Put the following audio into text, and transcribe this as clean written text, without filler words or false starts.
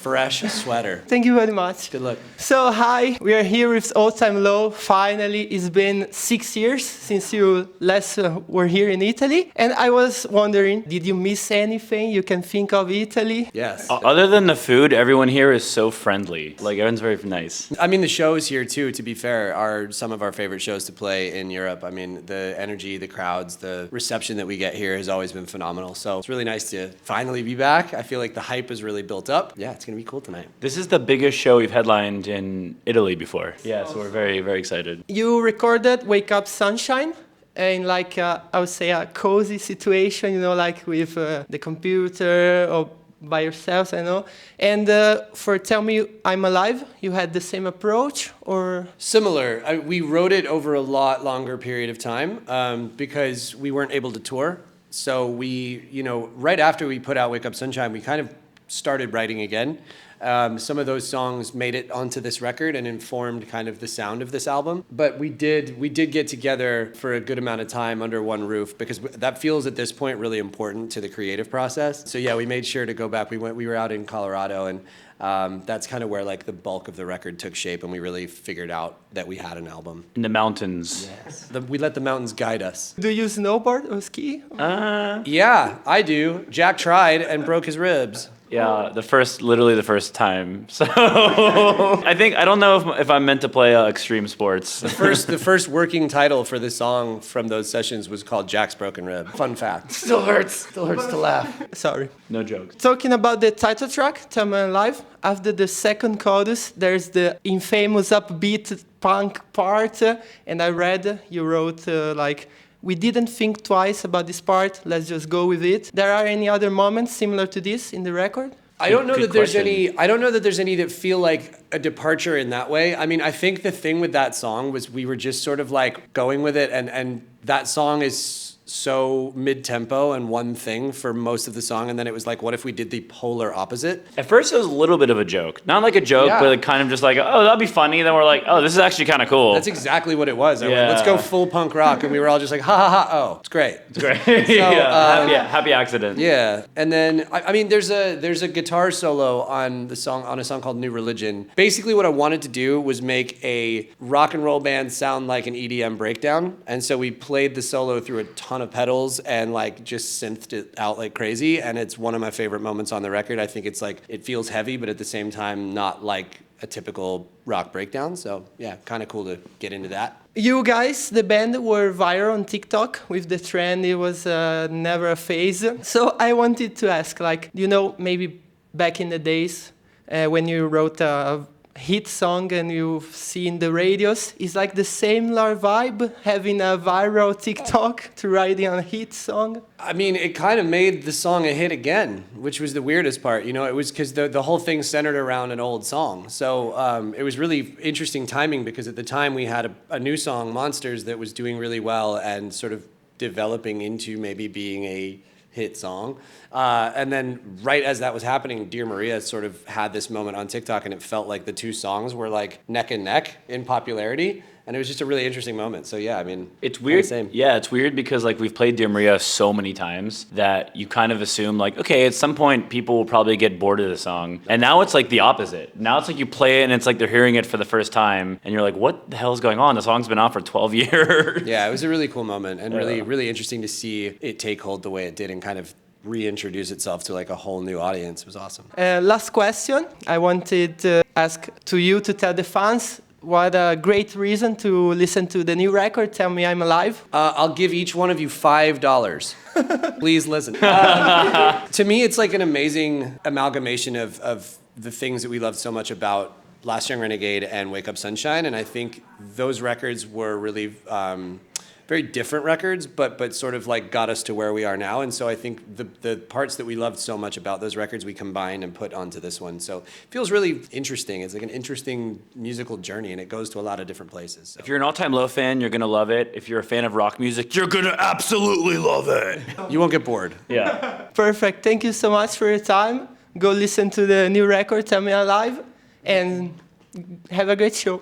Fresh sweater. Thank you very much. Good luck. So, hi, we are here with All Time Low. Finally, it's been 6 years since you last were here in Italy. And I was wondering, did you miss anything you can think of Italy? Yes. Other than the food, everyone here is so friendly. Like, everyone's very nice. I mean, the shows here, too, to be fair, are some of our favorite shows to play in Europe. I mean, the energy, the crowds, the reception that we get here has always been phenomenal. So it's really nice to finally be back. I feel like the hype is really built up. Yeah, it's going to be cool tonight. This is the biggest show we've headlined in Italy before. Yeah, so we're very, very excited. You recorded Wake Up Sunshine in like, I would say, a cozy situation, you know, like with the computer or by yourselves, I know. And for Tell Me I'm Alive, you had the same approach or? Similar. We wrote it over a lot longer period of time because we weren't able to tour. So we, you know, right after we put out Wake Up Sunshine, we kind of started writing again. Some of those songs made it onto this record and informed kind of the sound of this album. But we did get together for a good amount of time under one roof because that feels at this point really important to the creative process. So yeah, we made sure to go back. We were out in Colorado, and that's kind of where like the bulk of the record took shape, and we really figured out that we had an album. In the mountains. Yes. We let the mountains guide us. Do you snowboard or ski? Yeah, I do. Jack tried and broke his ribs. Yeah, literally the first time. So I don't know if I'm meant to play extreme sports. The first working title for this song from those sessions was called Jack's Broken Rib. Fun fact. Still hurts to laugh. Sorry. No jokes. Talking about the title track, Tell Me I'm Alive, after the second chorus, there's the infamous upbeat punk part, and I read you wrote like, we didn't think twice about this part, let's just go with it. There are any other moments similar to this in the record? I don't know that there's any that feel like a departure in that way. I mean, I think the thing with that song was we were just sort of like going with it, and that song is so mid-tempo and one thing for most of the song, and then it was like, what if we did the polar opposite? At first it was a little bit of a joke. Not like a joke, Yeah. but like kind of just like, oh, that'd be funny. Then we're like, oh, this is actually kind of cool. That's exactly what it was. I went, Yeah. let's go full punk rock, and we were all just like, ha ha ha, oh, it's great. It's great. Yeah, happy accident. Yeah, and then I mean, there's a guitar solo on a song called New Religion. Basically, what I wanted to do was make a rock and roll band sound like an EDM breakdown, and so we played the solo through a ton of pedals and like just synthed it out like crazy. And it's one of my favorite moments on the record. I think it's like it feels heavy, but at the same time, not like a typical rock breakdown. So yeah, kind of cool to get into that. You guys, the band, were viral on TikTok with the trend. It was never a phase. So I wanted to ask, like, you know, maybe back in the days when you wrote a hit song and you see in the radios, is like the same vibe, having a viral TikTok to writing a hit song? I mean, it kind of made the song a hit again, which was the weirdest part. You know, it was because the whole thing centered around an old song. So it was really interesting timing because at the time we had a new song, Monsters, that was doing really well and sort of developing into maybe being a hit song. And then right as that was happening, Dear Maria sort of had this moment on TikTok, and it felt like the two songs were like neck and neck in popularity. And it was just a really interesting moment. So yeah, I mean, it's weird. Same. Yeah, it's weird because like we've played Dear Maria so many times that you kind of assume like, okay, at some point people will probably get bored of the song. And now it's like the opposite. Now it's like you play it and it's like they're hearing it for the first time and you're like, what the hell is going on? The song's been out for 12 years. Yeah, it was a really cool moment and really interesting to see it take hold the way it did and kind of reintroduce itself to like a whole new audience. It was awesome. Last question. I wanted to ask to you to tell the fans what a great reason to listen to the new record, Tell Me I'm Alive. I'll give each one of you $5. Please listen. To me, it's like an amazing amalgamation of the things that we loved so much about Last Young Renegade and Wake Up Sunshine. And I think those records were really very different records, but sort of like got us to where we are now. And so I think the parts that we loved so much about those records we combined and put onto this one. So it feels really interesting. It's like an interesting musical journey, and it goes to a lot of different places. So. If you're an All Time Low fan, you're gonna love it. If you're a fan of rock music, you're gonna absolutely love it. You won't get bored. Yeah. Perfect. Thank you so much for your time. Go listen to the new record, Tell Me Alive, and have a great show.